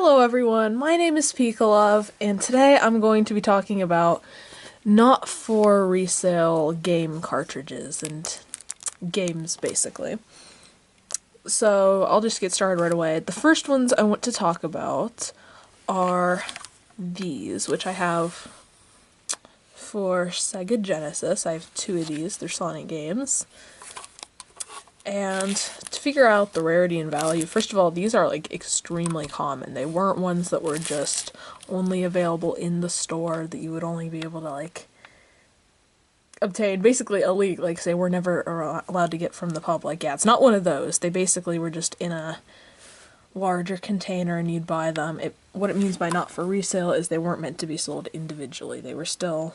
Hello everyone, my name is Pikolov, and today I'm going to be talking about not for resale game cartridges and games, basically. So I'll just get started right away. The first ones I want to talk about are these, which I have for Sega Genesis. I have two of these, they're Sonic games. And to figure out the rarity and value, first of all, these are like extremely common. They weren't ones that were just only available in the store that you would only be able to like obtain. Basically illegal, like they were never allowed to get from the public. Yeah, it's not one of those. They basically were just in a larger container and you'd buy them. What it means by not for resale is they weren't meant to be sold individually. They were still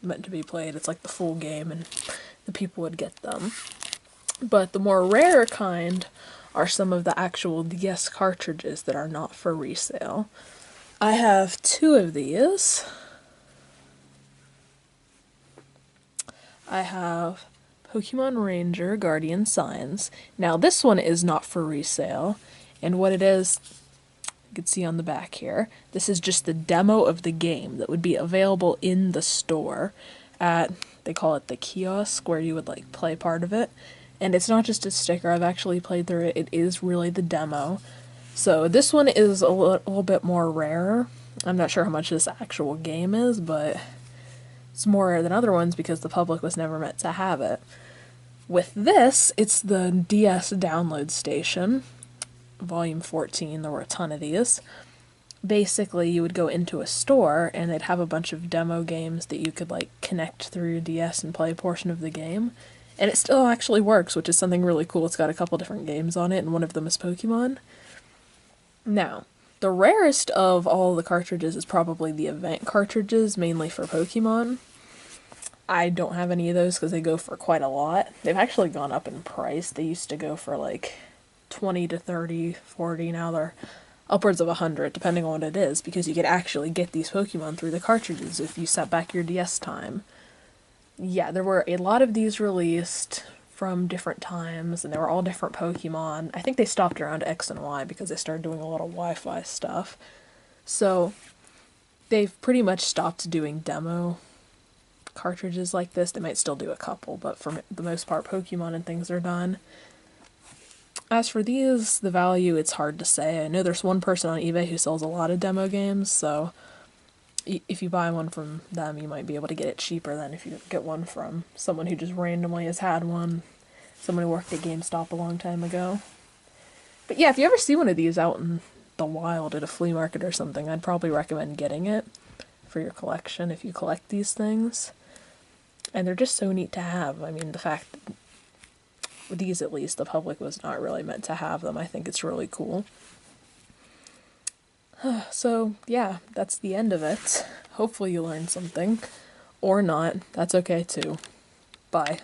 meant to be played. It's like the full game and the people would get them. But the more rare kind are some of the actual DS cartridges that are not for resale. I have two of these. I have Pokemon Ranger Guardian Signs. Now this one is not for resale, and what it is, you can see on the back here, this is just the demo of the game that would be available in the store at, they call it the kiosk, where you would like play part of it. And it's not just a sticker, I've actually played through it, it is really the demo. So this one is a little bit more rare. I'm not sure how much this actual game is, but it's more rare than other ones because the public was never meant to have it. With this, it's the DS download station, volume 14, there were a ton of these. Basically, you would go into a store and they'd have a bunch of demo games that you could like connect through your DS and play a portion of the game. And it still actually works, which is something really cool. It's got a couple different games on it, and one of them is Pokemon. Now, the rarest of all the cartridges is probably the event cartridges, mainly for Pokemon. I don't have any of those because they go for quite a lot. They've actually gone up in price. They used to go for like 20 to 30, 40, now they're upwards of 100, depending on what it is, because you could actually get these Pokemon through the cartridges if you set back your DS time. Yeah, there were a lot of these released from different times, and they were all different Pokemon. I think they stopped around X and Y because they started doing a lot of Wi-Fi stuff. So, they've pretty much stopped doing demo cartridges like this. They might still do a couple, but for the most part, Pokemon and things are done. As for these, the value, it's hard to say. I know there's one person on eBay who sells a lot of demo games, so if you buy one from them, you might be able to get it cheaper than if you get one from someone who just randomly has had one. Someone who worked at GameStop a long time ago. But yeah, if you ever see one of these out in the wild at a flea market or something, I'd probably recommend getting it for your collection if you collect these things. And they're just so neat to have. I mean, the fact that these, at least, the public was not really meant to have them, I think it's really cool. So, yeah, that's the end of it. Hopefully you learned something. Or not. That's okay, too. Bye.